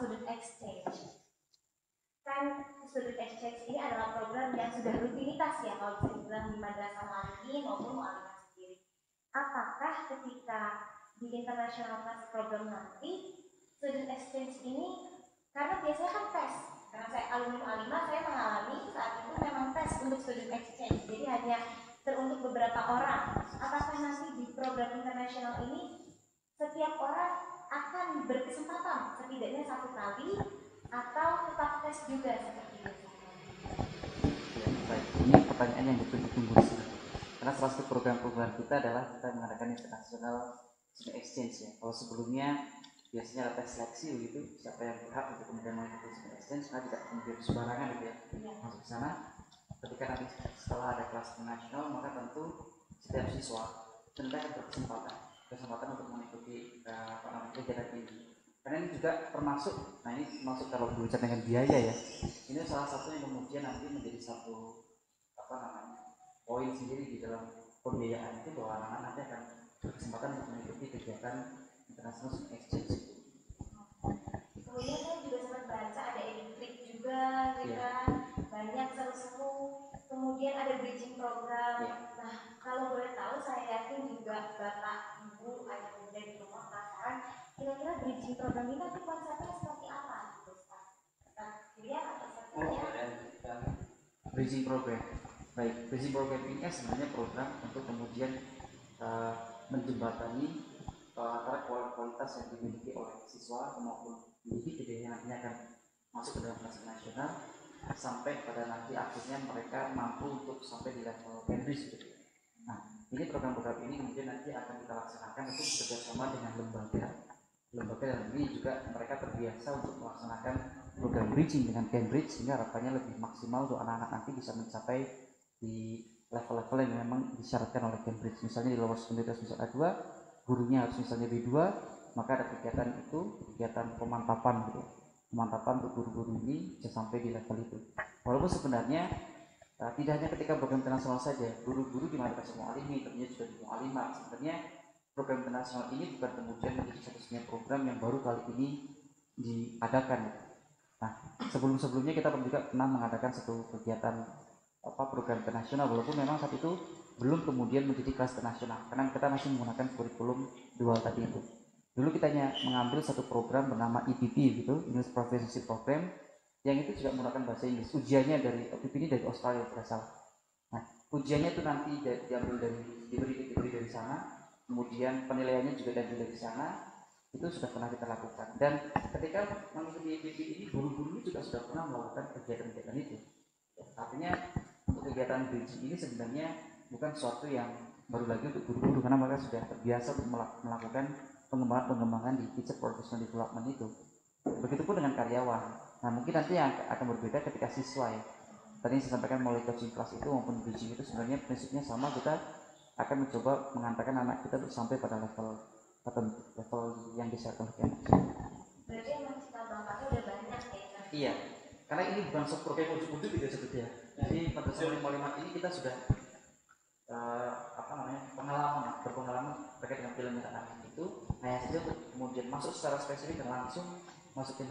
student exchange. Kan student exchange ini adalah program yang sudah rutinitas ya kalau bisa dibilang di madrasah Muallimin maupun Muallimat sendiri. Apakah ketika di international class program nanti student exchange ini, karena biasanya kan tes, karena saya alumni Muallimat, saya mengalami saat itu memang tes untuk student exchange, jadi hanya teruntuk beberapa orang. Apakah nanti di program internasional ini setiap orang akan berkesempatan setidaknya 1 kali atau tetap tes juga seperti itu? Ya, baik. Ini pertanyaan yang ditunggu-tunggu sih. Karena salah satu program-program kita adalah kita mengadakan international student exchange ya. Kalau sebelumnya biasanya ada tes seleksi begitu, siapa yang berhak untuk kemudian mengikuti student exchange, karena tidak kemudian sembarangan gitu ya masuk ke sana. Ketika nanti setelah ada kelas internasional, maka tentu setiap siswa tentu akan berkesempatan untuk mengikuti kegiatan ini. Karena ini juga termasuk, nah ini termasuk kalau berbicara dengan biaya ya, ini salah satu yang kemudian nanti menjadi satu poin sendiri di dalam pembiayaan itu, bahwa anak-anak nanti akan berkesempatan untuk mengikuti kegiatan international exchange. Kemudian saya juga sempat baca ada intrik juga, banyak seru-seru. Kemudian ada bridging program. Nah, kalau boleh tahu, saya yakin juga Bapak, Ibu, ayah bunda di rumah penasaran, kira-kira bridging program ini nanti konsepnya seperti apa? Lihat atau seperti Bridging program. Baik, bridging program ini sebenarnya program untuk kemudian menjembatani antara kualitas yang dimiliki oleh siswa maupun didik yang nantinya akan masuk ke dalam kelas nasional sampai pada nanti akhirnya mereka mampu untuk sampai di level Cambridge gitu. Nah, ini program-program ini kemudian nanti akan kita laksanakan itu bekerjasama dengan lembaga dalam ini juga mereka terbiasa untuk melaksanakan program bridging dengan Cambridge, sehingga harapannya lebih maksimal untuk anak-anak nanti bisa mencapai di level-level yang memang disyaratkan oleh Cambridge. Misalnya di lower secondary misalnya A2, gurunya harus misalnya B2, maka ada kegiatan pemantapan gitu. Pemantapan untuk guru-guru ini bisa sampai di level itu. Walaupun sebenarnya tidak hanya ketika program internasional saja, guru-guru di madrasah Muallimin tentunya juga di Muallimat. Sebenarnya program internasional ini bukan kemudian menjadi satu-satunya program yang baru kali ini diadakan. Nah, sebelumnya kita juga pernah mengadakan satu kegiatan program internasional, walaupun memang saat itu belum kemudian menjadi kelas internasional karena kita masih menggunakan kurikulum dual tadi itu. Dulu kita hanya mengambil satu program bernama EPP gitu, English Proficiency Program, yang itu juga menggunakan bahasa Inggris. Ujiannya dari EPP ini dari Australia berasal. Nah, ujiannya itu nanti diberi dari sana, kemudian penilaiannya juga dari sana. Itu sudah pernah kita lakukan. Dan ketika mengikuti EPP ini, guru-guru juga sudah pernah melakukan kegiatan-kegiatan itu. Artinya untuk kegiatan bridging ini sebenarnya bukan sesuatu yang baru lagi untuk guru-guru, karena mereka sudah terbiasa untuk melakukan pengembangan di teacher professional development itu. Begitupun dengan karyawan. Nah, mungkin nanti yang akan berbeda ketika siswa ya. Tadi saya sampaikan mulai coaching class itu maupun bridging itu sebenarnya prinsipnya sama, kita akan mencoba mengantarkan anak kita untuk sampai pada level yang disyaratkan oleh Cambridge. Berarti emang cikal bakalnya udah banyak ya? Iya, karena ini bukan satu program ujuk-ujuk gitu sebetulnya. Jadi pada Muallimat ini kita sudah berpengalaman terkait dengan film anak itu. Nah, saja untuk kemudian masuk secara spesifik dan langsung masuk ke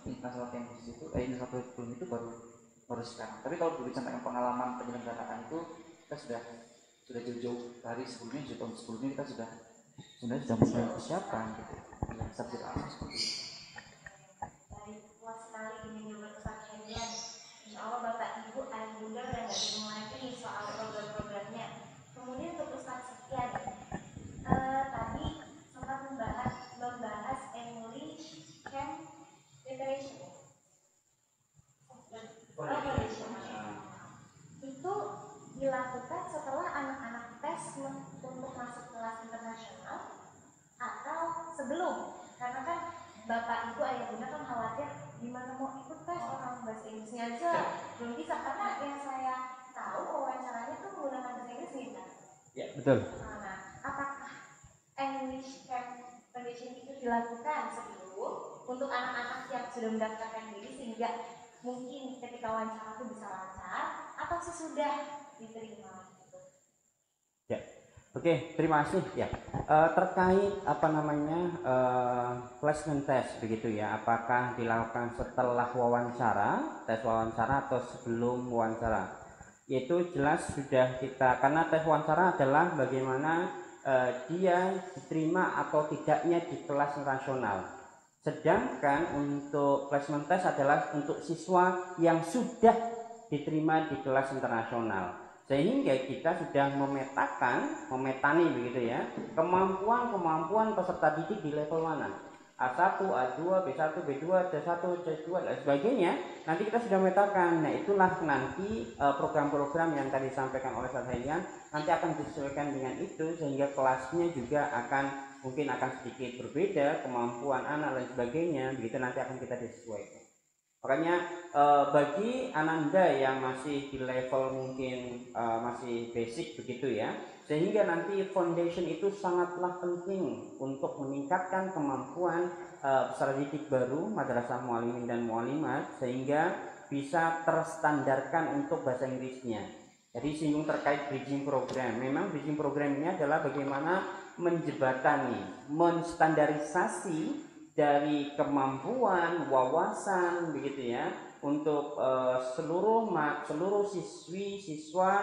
internasional Cambridge itu, internasional curriculum itu baru sekarang. Tapi kalau berbicara tentang pengalaman penyelenggaraan itu, kita sudah jauh-jauh hari sebelumnya, tahun sebelumnya kita sudah mulai persiapan gitu. Ya, subjek langsung seperti itu. Baik, puas sekali ini Ustaz Hendrian. Insya Allah Bapak Ibu ayah bunda udah nggak bingung lagi soal program-programnya. Kemudian untuk Ustaz Sekian, tadi sempat membahas English Camp Preparation. Itu dilakukan setelah anak-anak tes untuk masuk kelas internasional atau sebelum? Karena kan Bapak Ibu ayah bunda kan khawatir gimana mau ikut tes orang bahasa Inggrisnya aja belum bisa, karena yang saya tahu wawancaranya tuh menggunakan bahasa Inggris nih kan? Ya, betul. Nah, apakah English Camp Preparation itu dilakukan sebelum untuk anak-anak yang sudah mendaftarkan diri sehingga mungkin ketika wawancara itu bisa lancar, atau sesudah diterima gitu? Ya, Oke, terima kasih ya. Terkait apa namanya placement test begitu ya, apakah dilakukan setelah wawancara, tes wawancara atau sebelum wawancara? Yaitu jelas sudah kita, karena tes wawancara adalah bagaimana dia diterima atau tidaknya di kelas nasional. Sedangkan untuk placement test adalah untuk siswa yang sudah diterima di kelas internasional. Sehingga kita sudah memetani begitu ya, kemampuan peserta didik di level mana, A1, A2, B1, B2, C1, C2 dan sebagainya. Nanti kita sudah memetakan. Nah, itulah nanti program-program yang tadi disampaikan oleh Ustaz Haiyan nanti akan disesuaikan dengan itu, sehingga kelasnya juga mungkin akan sedikit berbeda, kemampuan anak dan sebagainya, begitu nanti akan kita disesuaikan. Makanya bagi Ananda yang masih di level mungkin masih basic begitu ya, sehingga nanti foundation itu sangatlah penting untuk meningkatkan kemampuan peserta didik baru madrasah muallimin dan muallimat, sehingga bisa terstandarkan untuk bahasa Inggrisnya. Jadi singgung terkait bridging program. Memang bridging program ini adalah bagaimana menjebatani, menstandarisasi dari kemampuan, wawasan begitu ya, untuk seluruh siswa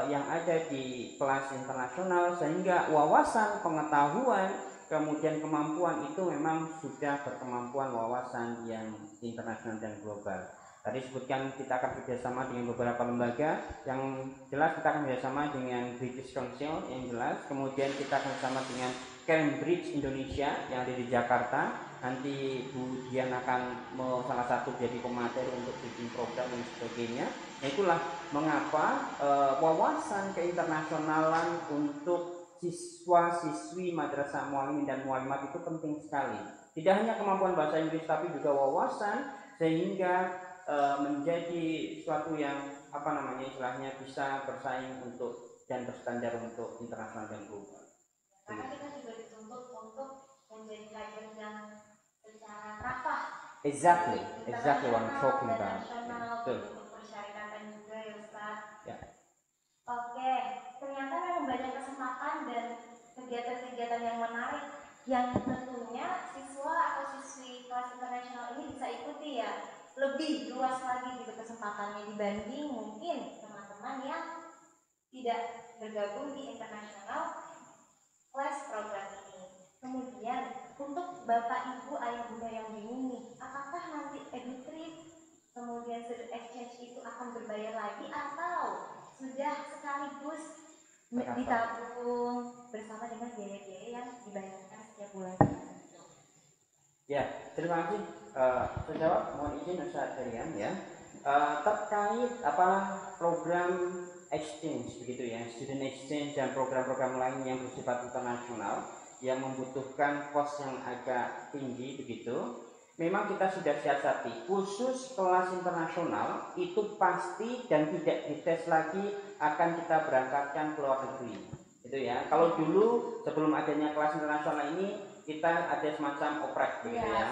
yang ada di kelas internasional, sehingga wawasan, pengetahuan, kemudian kemampuan itu memang sudah berkemampuan wawasan yang internasional dan global. Tadi sebutkan kita akan bekerjasama dengan beberapa lembaga, yang jelas kita akan bekerjasama dengan British Council yang jelas, kemudian kita akan bersama dengan Cambridge Indonesia yang ada di Jakarta. Nanti Bu Dian akan salah satu jadi pemateri untuk bikin program dan sebagainya. Nah, itulah mengapa wawasan keinternsionalan untuk siswa-siswi madrasah muallimin dan muallimat itu penting sekali. Tidak hanya kemampuan bahasa Inggris tapi juga wawasan, sehingga menjadi suatu yang istilahnya bisa bersaing untuk dan berstandar untuk internasional dan global. Karena kita juga dituntut untuk menjadi pelajar yang secara kafah. Exactly what I'm talking about. Untuk persyaratan juga ya Ustaz. Ya. Oke, ternyata memang banyak kesempatan dan kegiatan-kegiatan yang menarik yang tentunya siswa atau siswi kelas internasional ini bisa ikuti ya. Lebih luas lagi gitu kesempatannya dibanding mungkin teman-teman yang tidak bergabung di internasional kelas program ini. Kemudian untuk Bapak Ibu Ayah Bunda yang bingung nih, apakah nanti EduTrip kemudian student exchange itu akan berbayar lagi atau sudah sekaligus ditabung bersama dengan biaya-biaya yang dibayarkan setiap bulan? Ya, terima kasih. Saya jawab, mohon izin Ustaz Haiyan ya. Terkait program exchange begitu ya, student exchange dan program-program lain yang bersifat internasional yang membutuhkan kos yang agak tinggi begitu, memang kita sudah siasati khusus kelas internasional itu pasti dan tidak dites lagi akan kita berangkatkan ke luar negeri itu ya. Kalau dulu sebelum adanya kelas internasional ini kita ada semacam oprek begitu ya,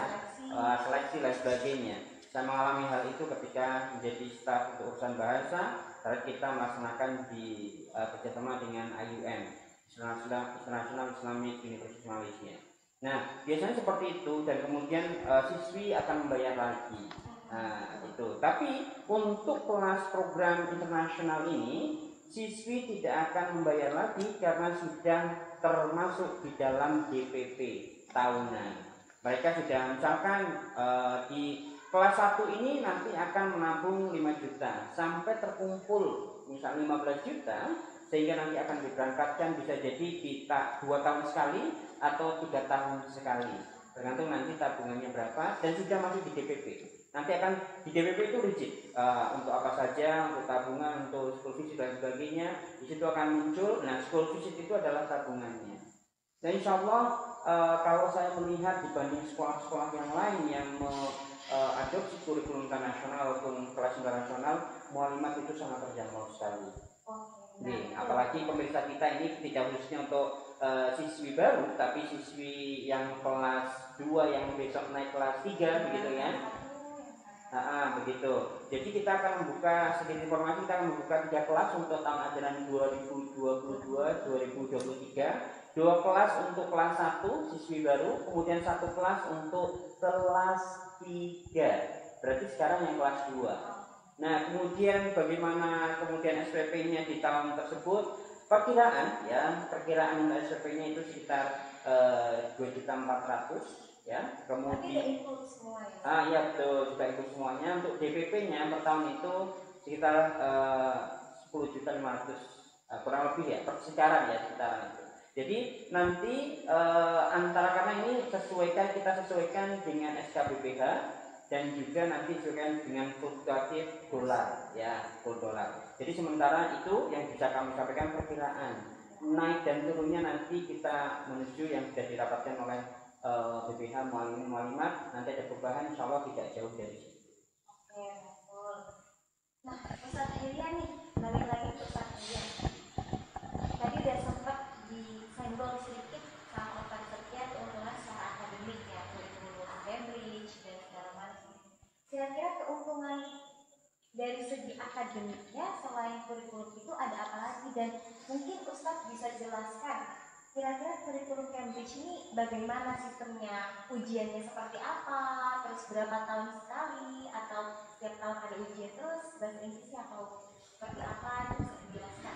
seleksi dan sebagainya. Saya mengalami hal itu ketika menjadi staf untuk urusan bahasa, saat kita melaksanakan di kerjasama dengan IUM, International Islamic University Malaysia. Nah, biasanya seperti itu dan kemudian siswi akan membayar lagi. Nah, itu. Tapi untuk kelas program internasional ini, siswi tidak akan membayar lagi karena sudah termasuk di dalam DPP tahunan. Mereka sudah misalkan di kelas 1 ini nanti akan menabung 5 juta sampai terkumpul misal 15 juta, sehingga nanti akan diberangkatkan bisa jadi kita 2 tahun sekali atau 3 tahun sekali, tergantung nanti tabungannya berapa dan sudah masuk di DPP. Nanti akan di DPP itu rigid untuk apa saja, untuk tabungan, untuk school visit dan sebagainya. Di situ akan muncul. Nah, school visit itu adalah tabungannya. Dan insya Allah kalau saya melihat dibanding sekolah-sekolah yang lain yang adopsi kurikulum internasional maupun kelas internasional, muallimat itu sangat terjangkau sekali. Nih, apalagi pemirsa kita ini tidak khususnya untuk siswi baru, tapi siswi yang kelas 2 yang besok naik kelas 3 begitu ya. Begitu. Jadi kita akan membuka sedikit informasi, kita akan membuka 3 kelas untuk tahun ajaran 2022-2023, 2 kelas untuk kelas 1 siswi baru, kemudian 1 kelas untuk kelas 3. Berarti sekarang yang kelas 2. Nah, kemudian bagaimana kemudian SPP-nya di tahun tersebut? Perkiraan SPP-nya itu sekitar 2.400.000 ya. Kemudian tapi tidak ikut semua ya. Iya betul, juga ikut semuanya. Untuk DPP-nya per tahun itu sekitar 10.500.000 kurang lebih ya, sekitaran itu. Jadi nanti antara, karena ini kita sesuaikan dengan SKBPH dan juga nanti sesuaikan dengan fluktuatif dolar ya, dolar. Jadi sementara itu yang bisa kami sampaikan perkiraan naik dan turunnya nanti kita menuju yang sudah dirapatkan oleh BPH mualimat, nanti ada perubahan, insya Allah tidak jauh dari situ. Oke, betul. Nah, Ustaz Hilya nih, balik lagi ke Ustaz Hilya. Tadi udah sempat disenggol sedikit sama Ustaz Setia keuntungan secara akademik ya, kurikulum Cambridge dan segala macam. Kira-kira keuntungan dari segi akademiknya selain kurikulum itu ada apa lagi, dan mungkin Ustaz bisa jelaskan kira-kira kurikulum Cambridge ini bagaimana sistemnya, ujiannya seperti apa, terus berapa tahun sekali, atau setiap tahun ada ujian terus, bahasa Inggrisnya atau seperti apa, itu bisa dijelaskan.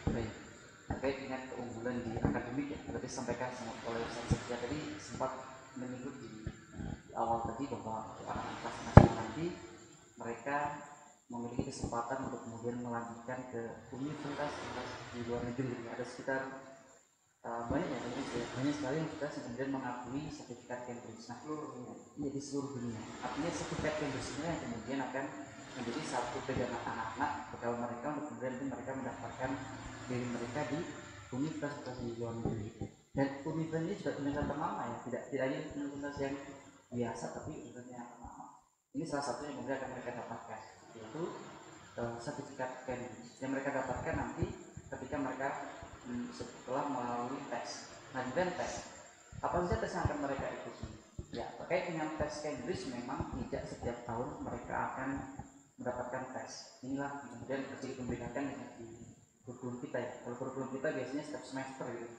Baik, terkait dengan keunggulan di akademik ya, berarti sampaikan oleh Ustaz Setia tadi sempat menyebut di awal tadi bahwa anak-anak kelas nasional nanti mereka memiliki kesempatan untuk kemudian melanjutkan ke universitas di luar negeri. Ada sekitar banyak sekali universitas yang kemudian mengakui sertifikat Cambridge. Nah, di seluruh dunia. Artinya sertifikat Cambridge ini yang kemudian akan menjadi satu pegangan anak-anak bekal mereka untuk kemudian mereka mendaftarkan diri mereka di universitas di luar negeri. Dan universitas ini juga universitas ternama ya, tidak hanya universitas yang biasa, tapi universitas yang ternama. Ini salah satu yang kemudian akan mereka dapatkan, yaitu sertifikat Cambridge yang mereka dapatkan nanti ketika mereka setelah melalui tes. Nah, kemudian tes, apa saja tes yang akan mereka ikuti? Ya, terkait dengan tes Cambridge memang tidak setiap tahun mereka akan mendapatkan tes. Inilah kemudian sedikit membedakan dengan di kurikulum kita ya. Kalau kurikulum kita biasanya setiap semester gitu,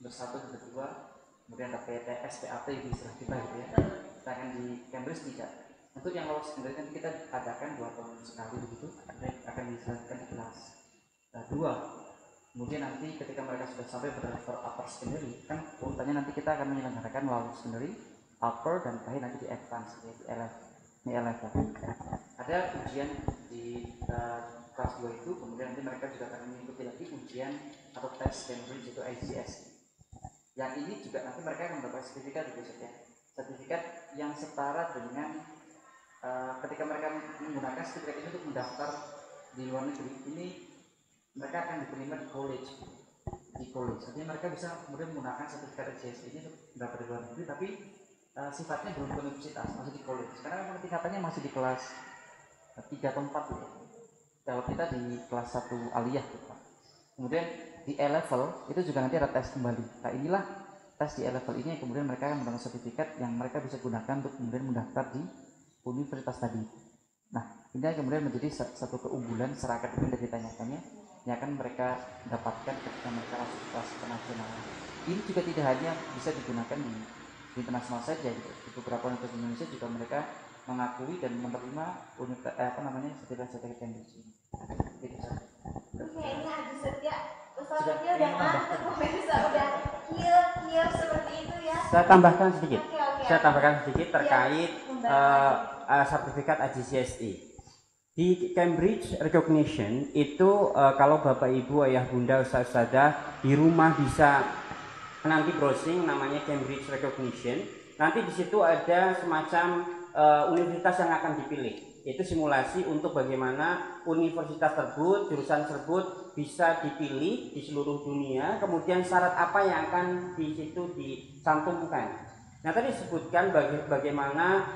untuk 1, untuk 2, kemudian ada PTS, PAT di istilah kita gitu ya. Kita akan di Cambridge tidak. Untuk yang lolos sendiri kan kita adakan 2 tahun sekali begitu, akan diselesaikan di kelas 2. Kemudian nanti ketika mereka sudah sampai pada level upper secondary, kan urutannya nanti kita akan menyelenggarakan lower secondary, upper, dan terakhir nanti di advance, yaitu level. Ada ujian di kelas 2 itu, kemudian nanti mereka juga akan mengikuti lagi ujian atau tes Cambridge, yaitu IGCSE. Yang ini juga nanti mereka akan mendapat sertifikat juga ya. Sertifikat yang setara dengan ketika mereka menggunakan sertifikat ini untuk mendaftar di luar negeri, ini mereka akan diterima di college. Artinya mereka bisa kemudian menggunakan sertifikat IGCSE ini untuk mendaftar di luar negeri, tapi sifatnya belum ke universitas, masih di college. Karena memang tingkatannya masih di kelas 3 atau 4 ya. Kalau kita di kelas 1 aliyah gitu. Kemudian di E-level itu juga nanti ada tes kembali. Nah, inilah tes di E-level ini yang kemudian mereka akan mendapatkan sertifikat yang mereka bisa gunakan untuk kemudian mendaftar di universitas tadi. Nah, ini kemudian menjadi satu keunggulan secara akademik dari tanya-tanya yang akan mereka dapatkan ketika mereka masuk kelas internasional. Ini juga tidak hanya bisa digunakan di internasional saja, gitu. Di beberapa universitas di Indonesia juga mereka mengakui dan menerima sertifikat Cambridge ini. Kayaknya habis Setia, Ustaz Setia udah ngantuk, pemirsa udah kiel seperti itu ya. Saya tambahkan sedikit. Oke. Saya tambahkan sedikit terkait sertifikat IGCSE. Di Cambridge Recognition itu kalau Bapak Ibu, Ayah Bunda, Ustazah di rumah bisa nanti browsing namanya Cambridge Recognition. Nanti di situ ada semacam universitas yang akan dipilih. Itu simulasi untuk bagaimana universitas tersebut, jurusan tersebut bisa dipilih di seluruh dunia. Kemudian syarat apa yang akan di situ dicantumkan. Nah, tadi disebutkan bagaimana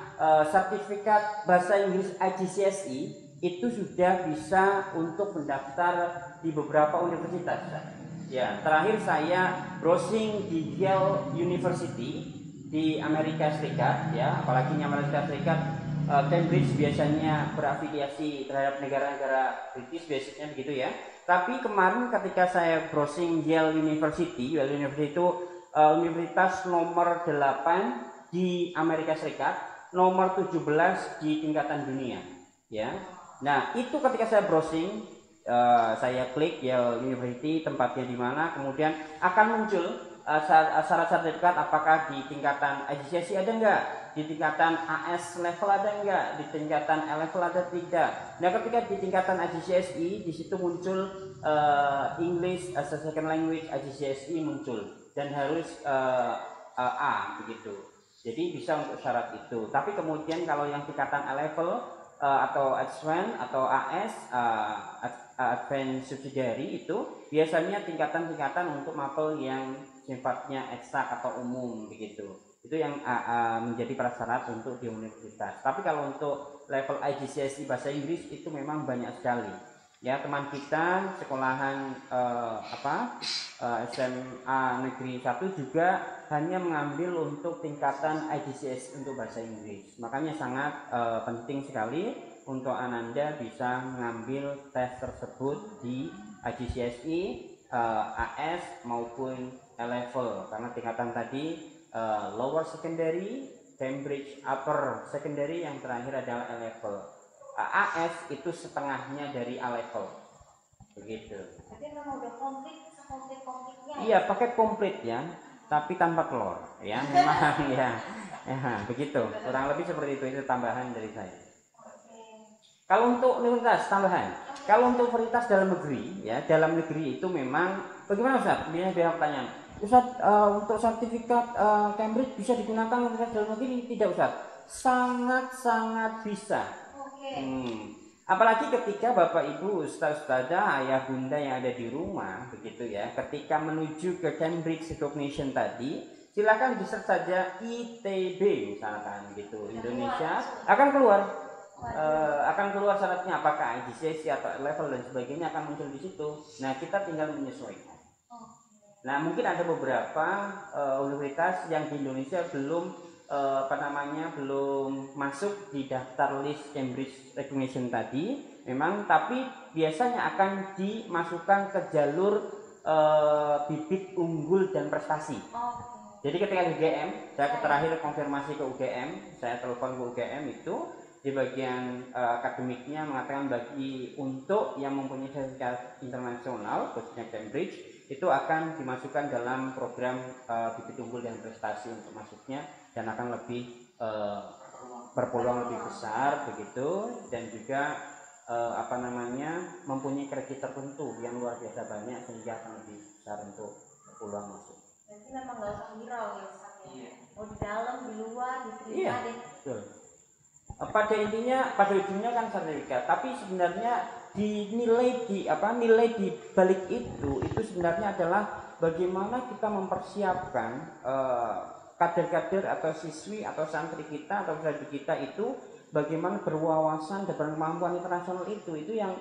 sertifikat bahasa Inggris IGCSE itu sudah bisa untuk mendaftar di beberapa universitas. Ya, terakhir saya browsing di Yale University di Amerika Serikat, ya, apalagi di Amerika Serikat Cambridge biasanya berafiliasi terhadap negara-negara British, biasanya begitu ya. Tapi kemarin ketika saya browsing Yale University itu universitas nomor 8 di Amerika Serikat, nomor 17 di tingkatan dunia ya. Nah, itu ketika saya browsing, saya klik Yale University tempatnya di mana, kemudian akan muncul syarat sertifikat apakah di tingkatan IGCSE ada enggak, di tingkatan AS level ada enggak, di tingkatan A level ada tidak. Nah, ketika di tingkatan IGCSE di situ muncul English as a second language IGCSE muncul dan harus A begitu. Jadi bisa untuk syarat itu. Tapi kemudian kalau yang tingkatan A level atau Advanced atau AS Advanced Subsidiary itu biasanya tingkatan-tingkatan untuk mapel yang sifatnya eksak atau umum begitu. Itu yang menjadi prasyarat untuk di universitas. Tapi kalau untuk level IGCSE bahasa Inggris itu memang banyak sekali. Ya, teman kita sekolahan SMA Negeri 1 juga hanya mengambil untuk tingkatan IGCSE untuk bahasa Inggris. Makanya sangat penting sekali untuk Ananda bisa mengambil tes tersebut di IGCSE, AS maupun A level, karena tingkatan tadi lower secondary, Cambridge upper secondary, yang terakhir adalah A level. AS itu setengahnya dari A level begitu. Jadi memang udah komplit-komplitnya. Iya, paket komplit ya, tapi tanpa telur ya. Memang ya, begitu, kurang lebih seperti itu tambahan dari saya. Kalau untuk universitas tambahan, kalau untuk universitas dalam negeri ya, dalam negeri itu memang bagaimana Ustaz? Biar pertanyaan Ustaz, untuk sertifikat Cambridge bisa digunakan universitas dalam negeri? Tidak Ustaz, sangat bisa. Apalagi ketika Bapak Ibu Ustaz-Ustazah, ayah bunda yang ada di rumah begitu ya, ketika menuju ke Cambridge Recognition tadi, silakan di-search saja ITB misalkan gitu, Indonesia, akan keluar syaratnya apakah IGCSE atau level dan sebagainya akan muncul di situ. Nah, kita tinggal menyesuaikan. Nah, mungkin ada beberapa universitas yang di Indonesia belum belum masuk di daftar list Cambridge Recognition tadi, memang, tapi biasanya akan dimasukkan ke jalur bibit unggul dan prestasi. Jadi ketika UGM, saya terakhir konfirmasi ke UGM, saya telepon ke UGM itu di bagian akademiknya mengatakan untuk yang mempunyai sertifikat internasional khususnya Cambridge itu akan dimasukkan dalam program bibit unggul dan prestasi untuk masuknya, dan akan lebih berpeluang lebih besar begitu, dan juga mempunyai kredit tertentu yang luar biasa banyak sehingga akan lebih besar untuk peluang masuk. Berarti memang nggak usah hirau ya Ustaz ya. Mau di dalam, di luar, diterima deh. Betul. Pada intinya, pada ujungnya kan sertifikat, tapi sebenarnya nilai di balik itu sebenarnya adalah bagaimana kita mempersiapkan kader-kader atau siswi atau santri kita atau santri kita itu bagaimana berwawasan dan berkemampuan internasional itu yang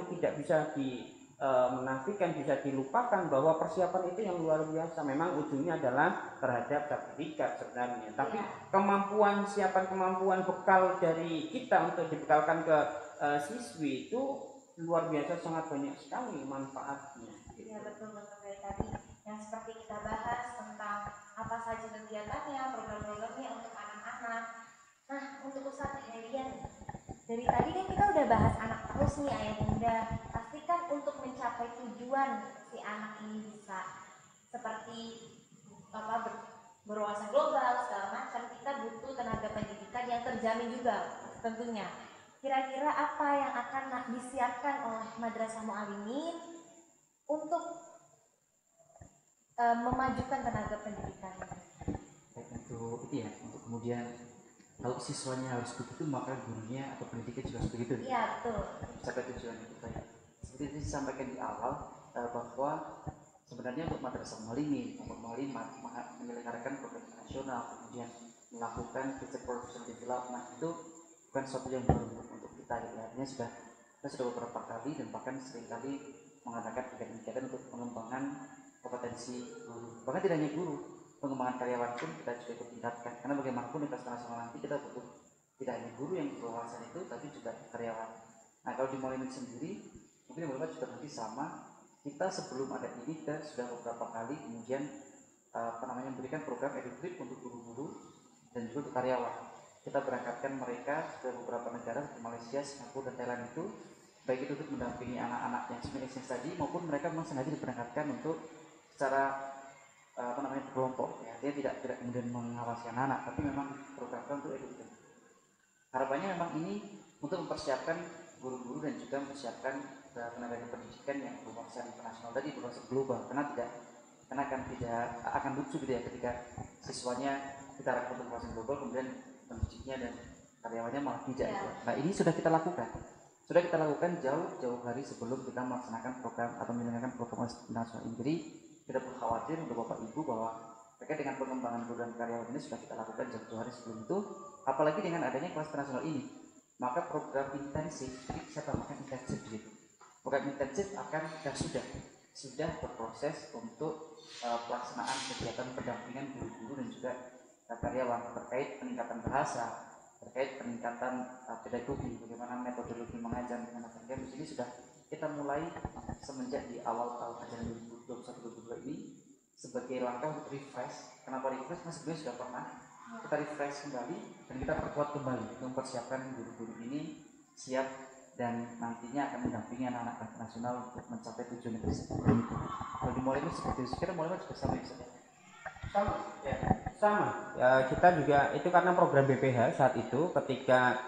tidak bisa menafikan, bisa dilupakan bahwa persiapan itu yang luar biasa. Memang ujungnya adalah terhadap sertifikat sebenarnya, tapi kemampuan bekal dari kita untuk dibekalkan ke siswi itu luar biasa, sangat banyak sekali manfaatnya. Iya, betul dari tadi yang seperti kita bahas tentang apa saja kegiatannya, program-programnya untuk anak-anak. Nah, untuk Ustaz Helian, dari tadi kan kita udah bahas anak terus nih ayah bunda. Pastikan untuk mencapai tujuan si anak ini bisa seperti berwawasan global segala macam, kita butuh tenaga pendidikan yang terjamin juga tentunya. Kira-kira apa yang akan disiapkan oleh Madrasah Mu'allimin untuk memajukan tenaga pendidikan? Untuk itu ya, untuk kemudian kalau siswanya harus begitu, maka gurunya atau pendidiknya juga harus begitu. Iya, betul. Sampai tujuan kita ya. Seperti itu disampaikan di awal bahwa sebenarnya untuk Madrasah Mu'allimin menyelenggarakan program nasional, kemudian melakukan future professional development itu bukan sesuatu yang baru untuk kita. Artinya kita sudah beberapa kali dan bahkan seringkali mengadakan kegiatan-kegiatan untuk pengembangan kompetensi guru. Bahkan tidak hanya guru, pengembangan karyawan pun kita juga ikut tingkatkan, karena bagaimanapun di kelas nasional nanti kita butuh tidak hanya guru yang berwawasan itu, tapi juga karyawan. Nah kalau di Mualimat sendiri, mungkin Mualimat juga nanti sama. Kita sebelum ada ini kita sudah beberapa kali kemudian memberikan program edutrip untuk guru-guru dan juga untuk karyawan. Kita berangkatkan mereka ke beberapa negara seperti Malaysia, Singapura, dan Thailand itu, baik itu untuk mendampingi anak-anak yang sebenarnya tadi maupun mereka memang sengaja diberangkatkan untuk secara kelompok, ya. Dia tidak kemudian mengawasi anak, tapi memang programkan untuk edutrip. Harapannya memang ini untuk mempersiapkan guru-guru dan juga mempersiapkan tenaga pendidikan yang berbasis internasional tadi, berbasis global, karena akan lucu gitu ya ketika siswanya kita harapkan untuk berbasis global kemudian pendidiknya dan karyawannya malah tidak. Ya. Nah ini sudah kita lakukan jauh hari sebelum kita melaksanakan program atau menyelenggarakan program internasional ini. Jadi tidak perlu khawatir untuk Bapak Ibu bahwa terkait dengan pengembangan guru dan karyawan ini sudah kita lakukan jauh hari sebelum itu, apalagi dengan adanya kelas internasional ini, maka program intensif, jadi saya tambahkan intensif begitu. Program intensif sudah berproses untuk pelaksanaan kegiatan pendampingan guru-guru dan juga karyawan terkait peningkatan bahasa, terkait peningkatan pedagogi, bagaimana metodologi mengajar dengan anak-anak. Di sini sudah kita mulai semenjak di awal tahun ajaran 2021-2022 ini sebagai langkah untuk refresh. Kenapa refresh? Karena sebenarnya sudah pernah kita refresh kembali dan kita perkuat kembali untuk mempersiapkan guru-guru ini siap dan nantinya akan mendampingi anak-anak nasional untuk mencapai tujuan itu. Kalau di Mualimat seperti itu, kira Mualimat juga sama ya? Sama. Ya, kita juga itu karena program BPH saat itu ketika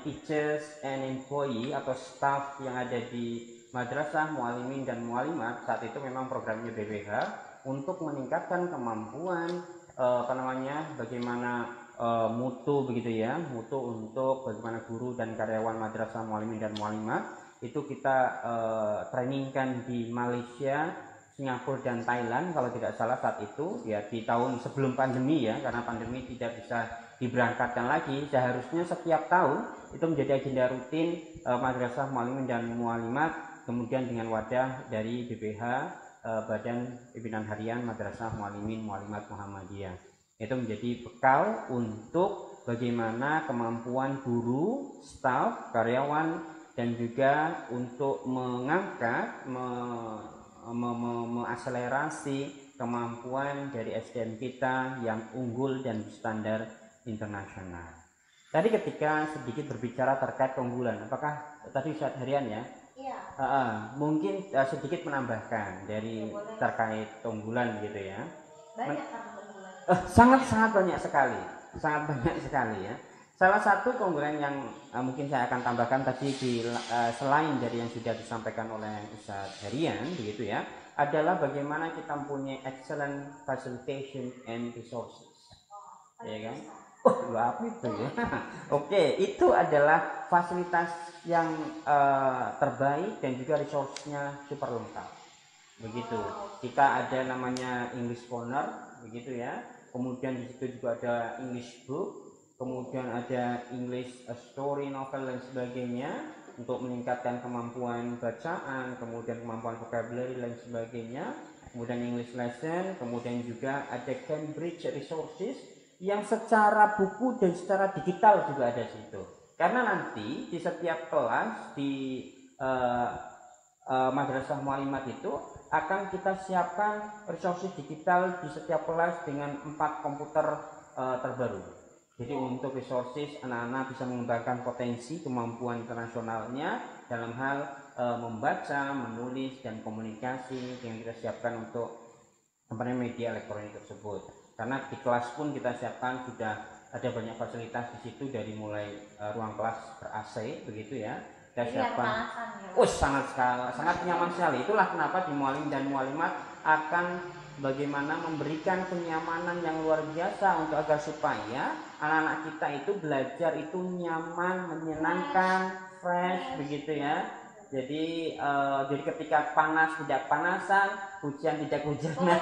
teachers and employee atau staff yang ada di madrasah, mualimin dan mualimat saat itu memang programnya BPH untuk meningkatkan kemampuan bagaimana mutu begitu ya, mutu untuk bagaimana guru dan karyawan madrasah, mualimin dan mualimat itu kita trainingkan di Malaysia, Singapura dan Thailand kalau tidak salah saat itu ya, di tahun sebelum pandemi ya, karena pandemi tidak bisa diberangkatkan lagi. Seharusnya setiap tahun itu menjadi agenda rutin madrasah, mualimin dan mualimat, kemudian dengan wadah dari BPH, Badan Pimpinan Harian Madrasah Mualimin Mualimat Muhammadiyah. Itu menjadi bekal untuk bagaimana kemampuan guru, staf, karyawan dan juga untuk mengangkat, mengakselerasi kemampuan dari SDM kita yang unggul dan standar internasional. Tadi ketika sedikit berbicara terkait keunggulan, apakah tadi Ustadz Herian ya? Iya. Mungkin sedikit menambahkan dari terkait keunggulan gitu ya. Banyak keunggulan. Sangat banyak sekali ya. Salah satu keunggulan yang mungkin saya akan tambahkan tadi selain dari yang sudah disampaikan oleh Ustadz Herian begitu ya, adalah bagaimana kita mempunyai excellent facilitation and resources. Ya kan? Apa itu ya? Oke, itu adalah fasilitas yang terbaik dan juga resource-nya super lengkap. Begitu. Kita ada namanya English Corner begitu ya. Kemudian di situ juga ada English book, kemudian ada English story novel dan sebagainya untuk meningkatkan kemampuan bacaan, kemudian kemampuan vocabulary dan sebagainya, kemudian English lesson, kemudian juga ada Cambridge Resources yang secara buku dan secara digital juga ada di situ. Karena nanti di setiap kelas di madrasah mualimat itu akan kita siapkan resources digital di setiap kelas dengan 4 komputer terbaru. Jadi untuk resources anak-anak bisa mengembangkan potensi kemampuan internasionalnya dalam hal membaca, menulis dan komunikasi yang kita siapkan untuk media elektronik tersebut. Karena di kelas pun kita siapkan sudah ada banyak fasilitas di situ, dari mulai ruang kelas ber-AC begitu ya. Kita siapkan. Sangat nyaman sekali. Itulah kenapa di mualim dan mualimat akan bagaimana memberikan kenyamanan yang luar biasa untuk agar supaya anak-anak kita itu belajar itu nyaman, menyenangkan, fresh begitu ya. Jadi ketika panas tidak panasan, hujan tidak hujanan.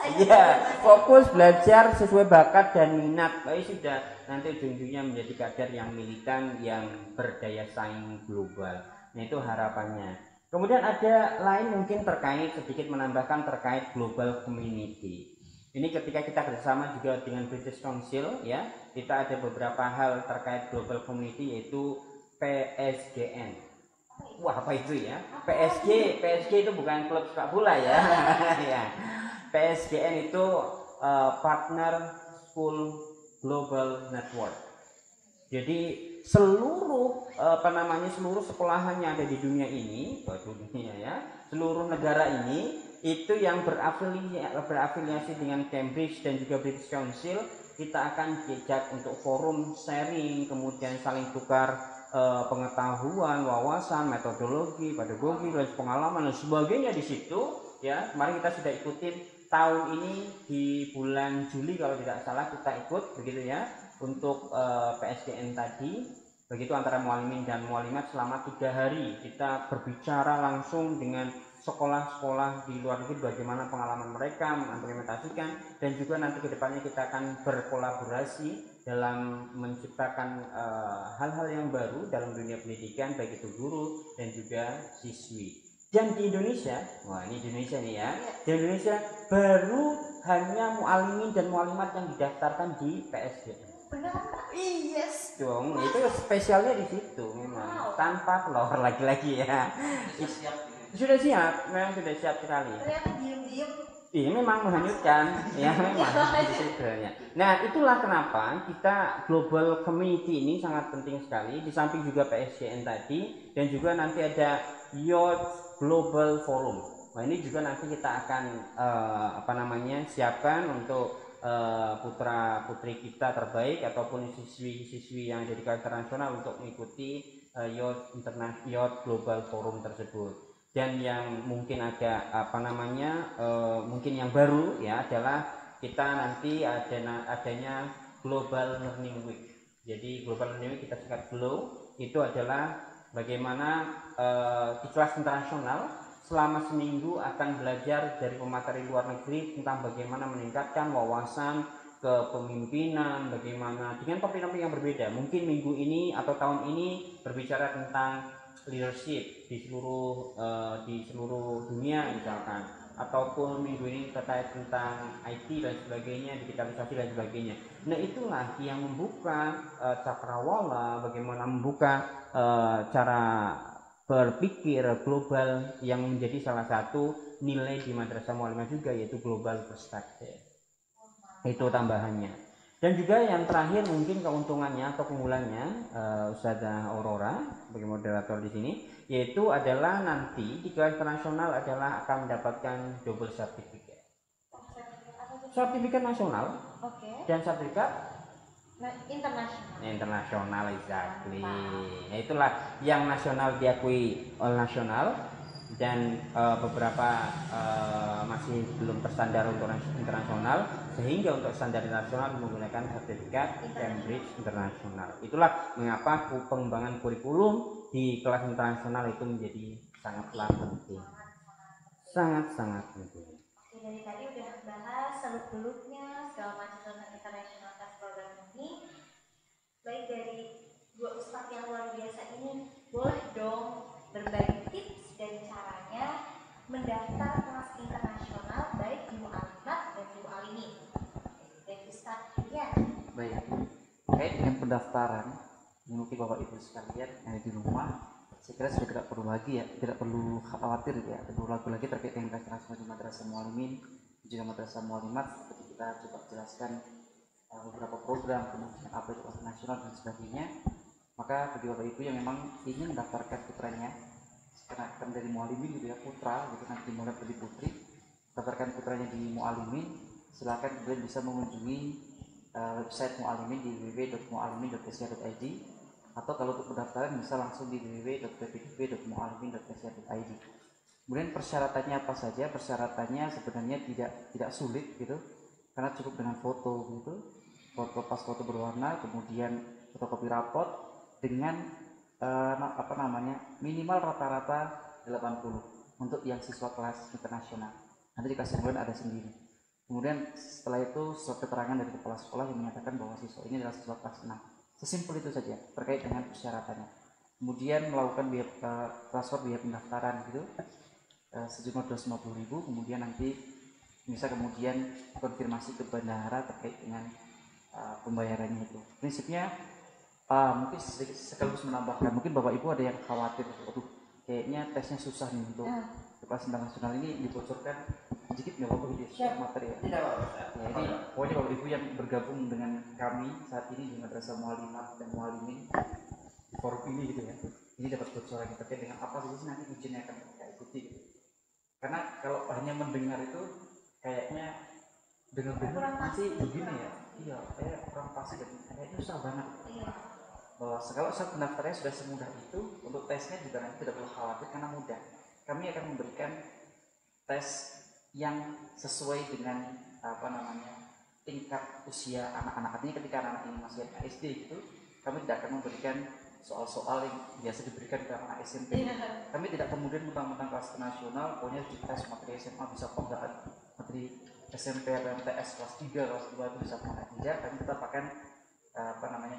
Iya, fokus belajar sesuai bakat dan minat. Baik sudah, nanti ujung-ujungnya menjadi kader yang militan, yang berdaya saing global. Nah itu harapannya. Kemudian ada lain mungkin terkait, sedikit menambahkan terkait global community. Ini ketika kita bersama juga dengan British Council ya, kita ada beberapa hal terkait global community, yaitu PSGN. Wah, apa itu ya? PSG itu bukan klub sepak bola ya. Ya. PSGN itu Partner School Global Network. Jadi seluruh seluruh sekolahan yang ada di dunia ini, seluruh negara ini itu yang berafiliasi dengan Cambridge dan juga British Council, kita akan diajak untuk forum sharing, kemudian saling tukar pengetahuan, wawasan, metodologi, pedagogi, dan pengalaman dan sebagainya di situ. Ya, kemarin kita sudah ikutin tahun ini di bulan Juli kalau tidak salah kita ikut begitu ya untuk PSGN tadi. Begitu antara mualimin dan mualimat selama 3 hari kita berbicara langsung dengan sekolah-sekolah di luar negeri bagaimana pengalaman mereka mengimplementasikan, dan juga nanti kedepannya kita akan berkolaborasi dalam menciptakan hal-hal yang baru dalam dunia pendidikan, baik itu guru dan juga siswi. Dan di Indonesia, wah ini Indonesia nih ya, di Indonesia baru hanya mualimin dan mualimat yang didaftarkan di PSGN. Benar? Yes dong, itu spesialnya di situ memang, tanpa telur lagi-lagi ya. Sudah siap, memang sudah siap sekali. Ternyata diem-diem. Iya, memang menghanyutkan, ya memang di situ ya. Nah, itulah kenapa kita global community ini sangat penting sekali. Di samping juga PSGN tadi, dan juga nanti ada Youth Global Forum. Nah, ini juga nanti kita akan siapkan untuk putra putri kita terbaik ataupun siswi-siswi yang jadi internasional untuk mengikuti Youth Global Forum tersebut. Dan yang mungkin agak mungkin yang baru ya adalah kita nanti adanya Global Learning Week. Jadi Global Learning Week kita singkat GLOW, itu adalah bagaimana di kelas internasional selama seminggu akan belajar dari pemateri luar negeri tentang bagaimana meningkatkan wawasan kepemimpinan, bagaimana dengan topik-topik yang berbeda. Mungkin minggu ini atau tahun ini berbicara tentang leadership di seluruh dunia misalkan, ataupun minggu ini terkait tentang IT dan sebagainya, digitalisasi dan sebagainya. Nah, itulah yang membuka cakrawala, bagaimana membuka cara berpikir global yang menjadi salah satu nilai di Madrasah Mualimah juga, yaitu global perspective. Itu tambahannya. Dan juga yang terakhir mungkin keuntungannya atau keunggulannya Ustazah Aurora sebagai moderator di sini, yaitu adalah nanti di kelas internasional adalah akan mendapatkan double certificate. Sertifikat nasional, dan sertifikat internasional, exactly. Nah, itulah yang nasional diakui oleh nasional, dan beberapa masih belum terstandar untuk internasional, sehingga untuk standar internasional menggunakan sertifikat Cambridge International. Itulah mengapa pengembangan kurikulum di kelas internasional itu menjadi sangatlah penting, sangat penting. Oke, dari tadi udah bahas seluk-beluknya segala macam tentang international test program ini. Baik, dari dua ustadz yang luar biasa ini, boleh dong berbagi tips dan caranya mendaftar kelas internasional baik di Mu'alimat dan di Mu'alimin. Dan Ustadz ya. Baik, terkait dengan pendaftaran, mungkin Bapak Ibu sekalian yang di rumah, saya kira sudah tidak perlu khawatir ya, tidak perlu ragu lagi terkait dengan internasional di Madrasah Mualimin juga Madrasah Mualimat. Seperti kita coba jelaskan beberapa program, kemudian apa itu internasional dan sebagainya. Maka bagi Bapak Ibu yang memang ingin mendaftarkan putranya, sekarang dari Mualimin gitu ya, putra gitu, nanti dimulai dari putri, daftarkan putranya di Mualimin, silakan kemudian bisa mengunjungi website Mualimin di www.mualimin.asia.id, atau kalau untuk pendaftaran bisa langsung di www.ppdb.mualimin.asia.id. Kemudian persyaratannya apa saja? Persyaratannya sebenarnya tidak sulit gitu, karena cukup dengan foto gitu, pas foto berwarna, kemudian fotokopi rapot dengan minimal rata-rata 80 untuk yang siswa kelas internasional. Nanti di kelas kemudian ada sendiri. Kemudian setelah itu surat keterangan dari kepala sekolah yang menyatakan bahwa siswa ini adalah siswa kelas 6. Sesimpel itu saja terkait dengan persyaratannya. Kemudian melakukan transfer biaya pendaftaran gitu sejumlah 250.000. Kemudian nanti bisa kemudian konfirmasi ke bandara terkait dengan pembayarannya itu. Prinsipnya mungkin sekaligus menambahkan, mungkin Bapak Ibu ada yang khawatir, aduh kayaknya tesnya susah nih untuk kelas internasional ini, dibocorkan sedikit nggak apa-apa gitu ya materi ya. Tidak apa-apa. Ya, ini pokoknya Bapak Ibu yang bergabung dengan kami saat ini di Madrasah Muallimat dan Muallimin di forum ini gitu ya, ini dapat bocoran terkait dengan apa sih nanti ujian yang akan kita ikuti gitu. Karena kalau hanya mendengar itu kayaknya dengar-dengar masih begini ya, iya kayak kurang pasti dan kayaknya susah banget. Bahwa kalau saat pendaftarannya sudah semudah itu, untuk tesnya juga nanti tidak perlu khawatir karena mudah. Kami akan memberikan tes yang sesuai dengan tingkat usia anak-anak. Artinya ketika anak ini masih SD itu, kami tidak akan memberikan soal-soal yang biasa diberikan ke anak SMP. Kami tidak kemudian mentang-mentang kelas nasional, pokoknya di tes materi SMA bisa penggalan materi SMP atau MTS kelas 3, kelas 2 itu bisa apa tidak. Kami tetap akan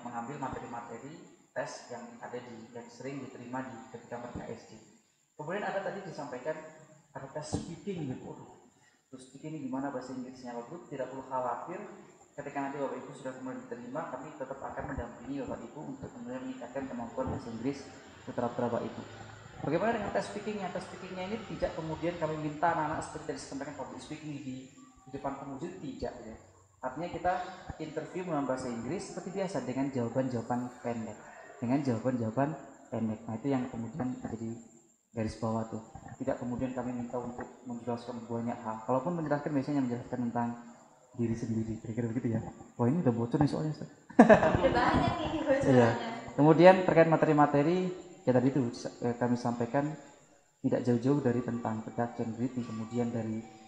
mengambil materi-materi tes yang ada yang sering diterima ketika mereka SD. Kemudian ada tadi disampaikan ada tes speaking gitu. Terus speaking ini gimana bahasa Inggrisnya? Bapak Ibu tidak perlu khawatir, ketika nanti Bapak Ibu sudah kemudian diterima, kami tetap akan mendampingi Bapak Ibu untuk kemudian meningkatkan kemampuan bahasa Inggris putra-putra Bapak Ibu. Bagaimana dengan tes speakingnya? Tes speakingnya ini tidak kemudian kami minta anak-anak seperti tadi disampaikan public speaking di depan penguji, tidak ya. Artinya kita interview menggunakan bahasa Inggris seperti biasa dengan jawaban-jawaban pendek. Nah itu yang kemudian menjadi garis bawah tuh. Tidak kemudian kami minta untuk menjelaskan banyak hal. Kalaupun menjelaskan biasanya menjelaskan tentang diri sendiri, kira-kira begitu ya. Wah ini udah bocor nih soalnya. Udah banyak ini bocorannya. Iya. Kemudian terkait materi-materi ya tadi itu kami sampaikan tidak jauh-jauh dari tentang production reading, kemudian dari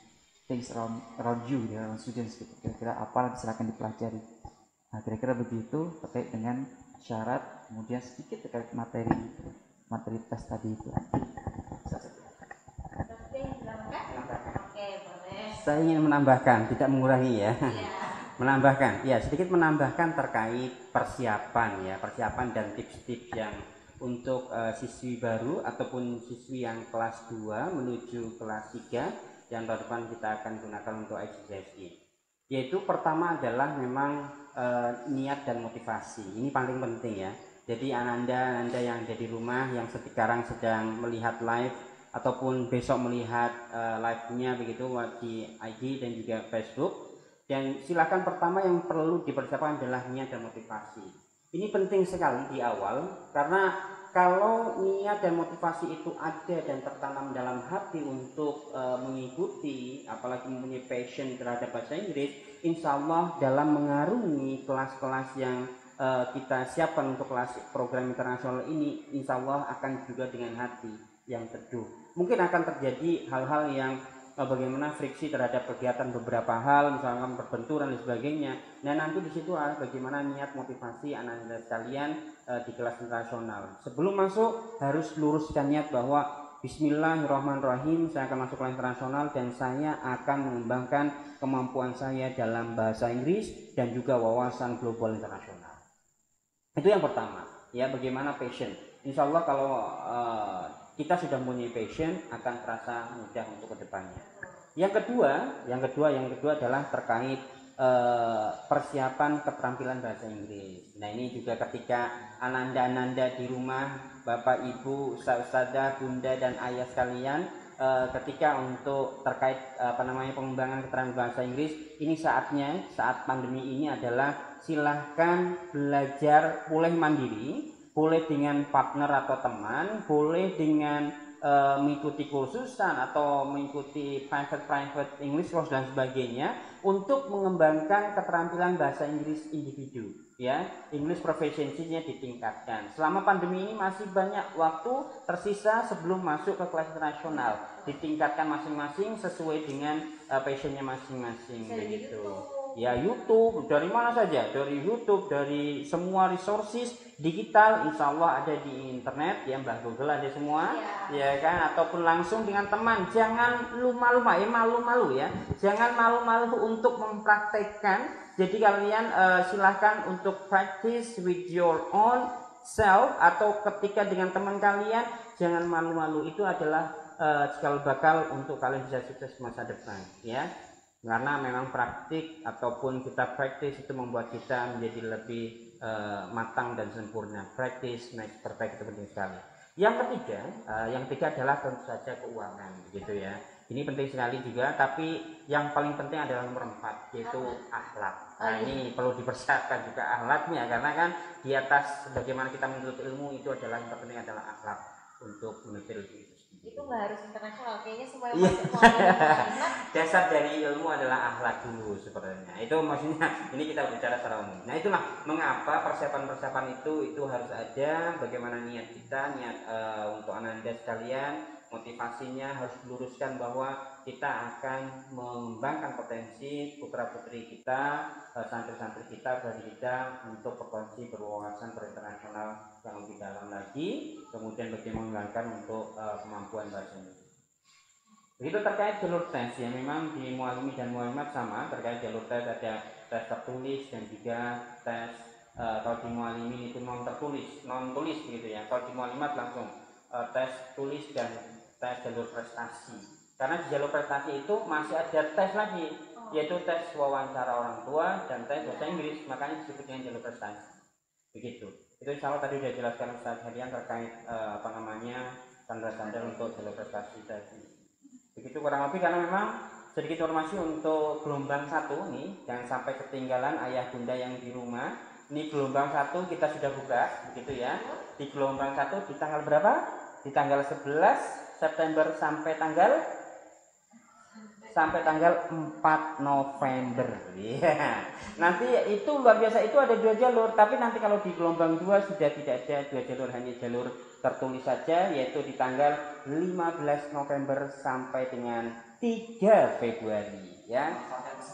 things around you ya, around students gitu. Kira-kira apa nanti silakan dipelajari. Nah kira-kira begitu terkait dengan syarat, kemudian sedikit terkait materi tes tadi itu. Oke, boleh. Saya ingin menambahkan, tidak mengurangi ya. Iya. Menambahkan, ya sedikit menambahkan terkait persiapan dan tips-tips yang untuk siswi baru ataupun siswi yang kelas 2 menuju kelas 3 yang tahun depan kita akan gunakan untuk HGSI. Yaitu pertama adalah memang niat dan motivasi. Ini paling penting ya. Jadi Ananda yang ada di rumah yang sekarang sedang melihat live ataupun besok melihat live-nya begitu di IG dan juga Facebook, dan silakan pertama yang perlu dipersiapkan adalah niat dan motivasi. Ini penting sekali di awal, karena kalau niat dan motivasi itu ada dan tertanam dalam hati untuk mengikuti, apalagi mempunyai passion terhadap bahasa Inggris, insya Allah dalam mengarungi kelas-kelas yang kita siapkan untuk kelas program internasional ini, insya Allah akan juga dengan hati yang teduh. Mungkin akan terjadi hal-hal yang bagaimana friksi terhadap kegiatan beberapa hal, misalkan perbenturan dan sebagainya. Nah nanti di situ adalah bagaimana niat motivasi anak-anak sekalian di kelas internasional. Sebelum masuk harus luruskan niat bahwa Bismillahirrahmanirrahim, saya akan masuk kelas internasional dan saya akan mengembangkan kemampuan saya dalam bahasa Inggris dan juga wawasan global internasional. Itu yang pertama, ya bagaimana passion. Insya Allah kalau kita sudah mempunyai passion akan terasa mudah untuk kedepannya. Yang kedua adalah terkait persiapan keterampilan bahasa Inggris. Nah ini juga ketika ananda di rumah, bapak ibu, ustazah, bunda dan ayah sekalian, ketika untuk terkait pengembangan keterampilan bahasa Inggris, ini saatnya saat pandemi ini adalah silahkan belajar boleh mandiri, boleh dengan partner atau teman, boleh dengan mengikuti kursusan atau mengikuti private English course dan sebagainya untuk mengembangkan keterampilan bahasa Inggris individu, ya. English proficiency-nya ditingkatkan. Selama pandemi ini masih banyak waktu tersisa sebelum masuk ke kelas internasional, ditingkatkan masing-masing sesuai dengan passionnya masing-masing begitu. Ya YouTube, dari mana saja, dari YouTube, dari semua resources digital, insya Allah ada di internet, ya Mbah Google ada semua, ya kan, ataupun langsung dengan teman. Jangan malu-malu ya, jangan malu-malu untuk mempraktekkan. Jadi kalian silahkan untuk practice with your own self, atau ketika dengan teman kalian, jangan malu-malu. Itu adalah cikal bakal untuk kalian bisa sukses masa depan, ya. karena memang praktik ataupun kita praktis itu membuat kita menjadi lebih matang dan sempurna. Practice makes perfect, itu penting sekali. Yang ketiga adalah tentu saja keuangan, gitu ya. Ini penting sekali juga, tapi yang paling penting adalah nomor 4, yaitu akhlak. Nah, ini perlu dipersiapkan juga akhlaknya, karena kan di atas bagaimana kita menuntut ilmu itu adalah yang terpenting adalah akhlak untuk menuntut ilmu itu nggak harus internasional, kayaknya semua yang Iya. masuk Muallim. Dasar dari ilmu adalah akhlak dulu sebenarnya. Itu maksudnya ini kita bicara secara umum. Nah, itulah mengapa persiapan-persiapan itu harus ada. Bagaimana niat kita, niat untuk anak-anak sekalian, motivasinya harus diluruskan bahwa kita akan mengembangkan potensi putra-putri kita, santri-santri kita, dari kita untuk berpotensi berwawasan berinternasional yang lebih dalam lagi. Kemudian bagaimana mengembangkan untuk kemampuan bahasa Indonesia. Begitu terkait jalur tes, ya memang di Muallimi dan Muallimat sama. Terkait jalur tes ada tes tertulis dan juga tes kalau di Muallimi itu non tulis begitu ya. Kalau di Muallimat langsung tes tulis dan tes jalur prestasi. Karena di jalur prestasi itu masih ada tes lagi, yaitu tes wawancara orang tua dan tes bahasa Inggris, makanya disebut dengan jalur prestasi. Begitu. Itu insya Allah tadi sudah jelaskan Ustaz Herian terkait standar-standar untuk jalur prestasi tadi. Begitu kurang lebih, karena memang sedikit informasi untuk gelombang 1 nih, jangan sampai ketinggalan ayah bunda yang di rumah. Ini gelombang 1 kita sudah buka, begitu ya. Di gelombang 1 di tanggal berapa? Di tanggal 11 September sampai tanggal 4 November. Yeah. Nanti itu luar biasa, itu ada 2 jalur, tapi nanti kalau di gelombang 2 sudah tidak ada 2 jalur, hanya jalur tertulis saja, yaitu di tanggal 15 November sampai dengan 3 Februari ya.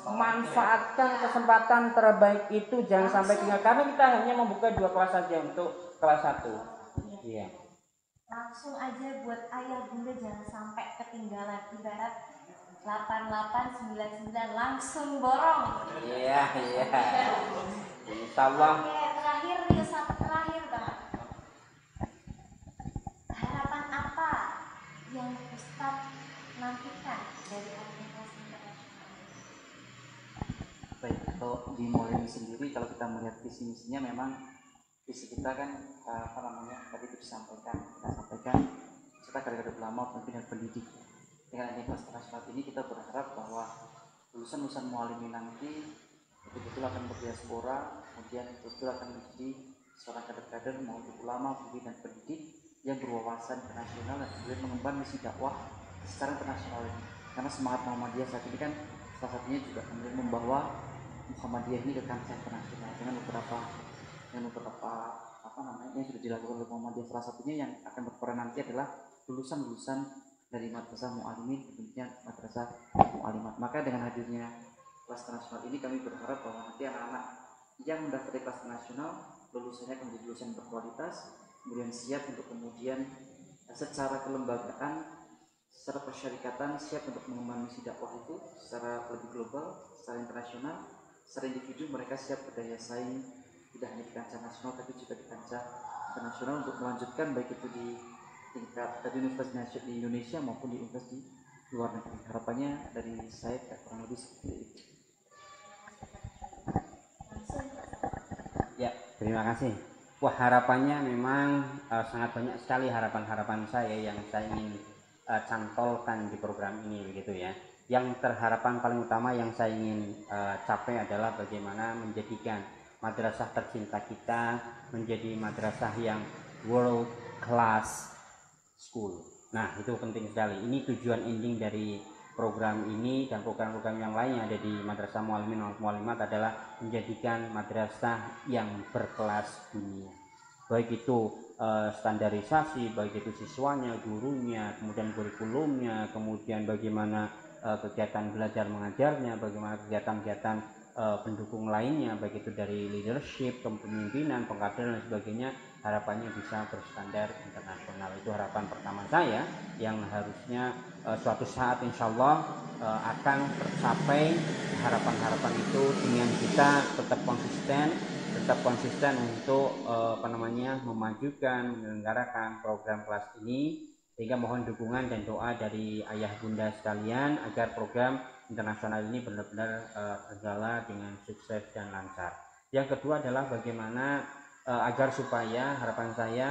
Manfaatkan kesempatan terbaik itu, jangan sampai tinggal, karena kita hanya membuka 2 kelas saja untuk kelas 1. Iya. Langsung aja buat ayah bunda jangan sampai ketinggalan, ibarat 8899 langsung borong. Iya. Insyaallah. Oke, terakhir nih, terakhir Bang. Harapan apa yang Ustaz nantikan dari organisasi internasional? Baik, kalau di Muallim sendiri, kalau kita melihat visi misinya, memang visi kita kan tadi kita sampaikan kita gara-gara ulama pembina pendidik. Dengan adanya kelas internasional ini kita berharap bahwa lulusan Muallimin nanti betul-betul akan berdiaspora, kemudian betul-betul akan menjadi seorang kader-kader maupun ulama, pembina dan pendidik yang berwawasan internasional dan kemudian mengemban misi dakwah secara internasional ini. Karena semangat Muhammadiyah saat ini kan salah satunya juga kemudian membawa Muhammadiyah ini ke kancah internasional dengan beberapa yang sudah dilakukan oleh Muhammadiyah. Salah satunya yang akan berperan nanti adalah lulusan dari madrasah Muallimin, tentunya madrasah Muallimat. Maka dengan hadirnya kelas internasional ini, kami berharap bahwa nanti anak-anak yang mendaftar kelas internasional lulusannya akan menjadi lulusan berkualitas, kemudian siap untuk kemudian secara kelembagaan, secara persyarikatan siap untuk mengembangkan misi dakwah itu secara lebih global, secara internasional. Secara individu mereka siap berdaya saing tidak hanya di kancah nasional tapi juga di kancah internasional untuk melanjutkan baik itu di tingkat universitas di Indonesia maupun di universitas di luar negeri. Harapannya dari saya kurang lebih seperti itu. Ya, terima kasih. Wah, harapannya memang sangat banyak sekali harapan-harapan saya yang saya ingin cantolkan di program ini, begitu ya. Yang harapan paling utama yang saya ingin capai adalah bagaimana menjadikan madrasah tercinta kita menjadi madrasah yang world class school. Nah, itu penting sekali. Ini tujuan ending dari program ini dan program-program yang lain yang ada di Madrasah Muallimin dan Muallimat adalah menjadikan madrasah yang berkelas dunia. Baik itu standarisasi, baik itu siswanya, gurunya, kemudian kurikulumnya, kemudian bagaimana kegiatan belajar mengajarnya, bagaimana kegiatan-kegiatan pendukung lainnya, baik itu dari leadership, kepemimpinan, pengkaderan dan sebagainya, harapannya bisa berstandar internasional. Itu harapan pertama saya yang harusnya suatu saat insya Allah akan tercapai harapan-harapan itu dengan kita tetap konsisten untuk memajukan, menyelenggarakan program kelas ini Sehingga mohon dukungan dan doa dari ayah bunda sekalian agar program internasional ini benar-benar berjalan dengan sukses dan lancar. Yang kedua adalah bagaimana agar supaya harapan saya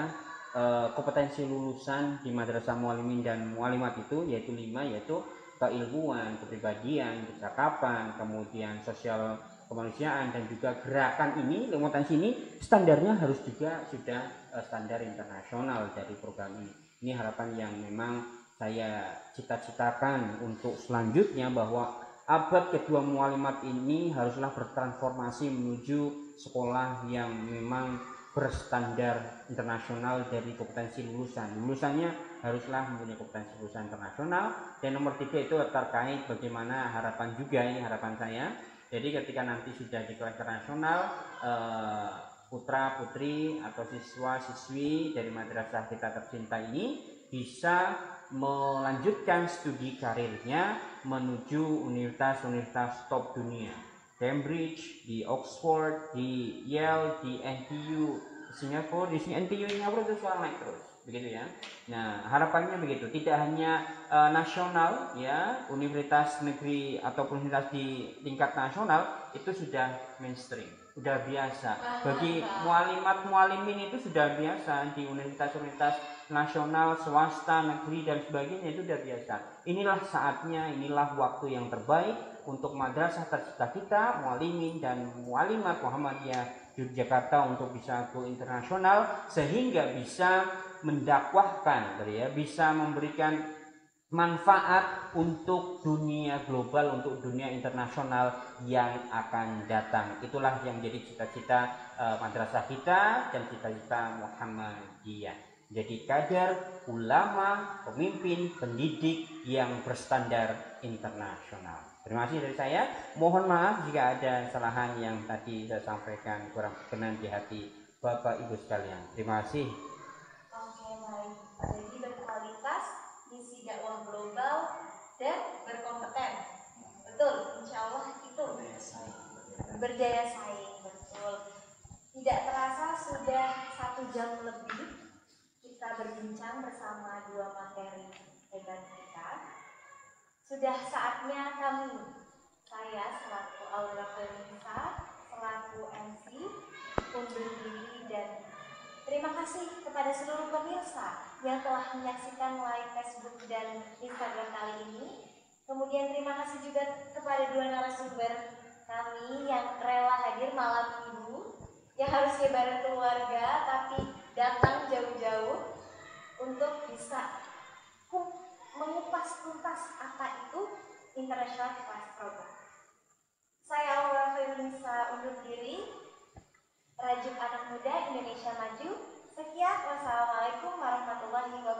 kompetensi lulusan di Madrasah Muallimin dan Muallimat itu yaitu 5, yaitu keilmuan, kepribadian, kecakapan, kemudian sosial kemanusiaan dan juga gerakan ini, kompetensi ini standarnya harus juga sudah standar internasional dari program ini. Ini harapan yang memang saya cita-citakan untuk selanjutnya, bahwa abad kedua Muallimat ini haruslah bertransformasi menuju sekolah yang memang berstandar internasional dari kompetensi lulusannya haruslah mempunyai kompetensi lulusan internasional. Dan nomor 3 itu terkait bagaimana harapan juga, ini harapan saya, jadi ketika nanti sudah di kelas internasional, putra putri atau siswa siswi dari madrasah kita tercinta ini bisa melanjutkan studi karirnya menuju universitas-universitas top dunia, Cambridge, di Oxford, di Yale, di NTU Singapura. Di NTU Singapura itu sekarang naik terus, begitu ya. Nah, harapannya begitu, tidak hanya nasional ya, universitas negeri ataupun universitas di tingkat nasional itu sudah mainstream, sudah biasa. Bagi muallimat muallimin itu sudah biasa di universitas-universitas nasional, swasta, negeri dan sebagainya, itu sudah biasa. Inilah saatnya, inilah waktu yang terbaik untuk madrasah tercinta kita, muallimin dan muallimat Muhammadiyah Yogyakarta untuk bisa go internasional, sehingga bisa mendakwahkan, bisa memberikan manfaat untuk dunia global, untuk dunia internasional yang akan datang. Itulah yang menjadi cita-cita madrasah kita dan cita-cita Muhammadiyah. Jadi kader, ulama, pemimpin, pendidik yang berstandar internasional. Terima kasih dari saya. Mohon maaf jika ada kesalahan yang tadi saya sampaikan kurang berkenan di hati Bapak Ibu sekalian. Terima kasih. Oke, baik. Jadi berkualitas, misi dakwah global, dan berkompeten. Betul, insya Allah itu berdaya saing, betul. Tidak terasa sudah 1 jam lebih kita berbincang bersama 2 materi hebat kita. Sudah saatnya saya selaku Aura Fenisa, selaku MC, undur diri dan terima kasih kepada seluruh pemirsa yang telah menyaksikan live Facebook dan Instagram kali ini. Kemudian terima kasih juga kepada 2 narasumber kami yang rela hadir malam ini, yang harusnya bareng keluarga tapi datang jauh-jauh untuk bisa mengupas tuntas apa itu International Class Program. Saya Aura Fenisa undur diri. Rajuk Anak Muda Indonesia Maju. Sekian, wassalamualaikum warahmatullahi wabarakatuh.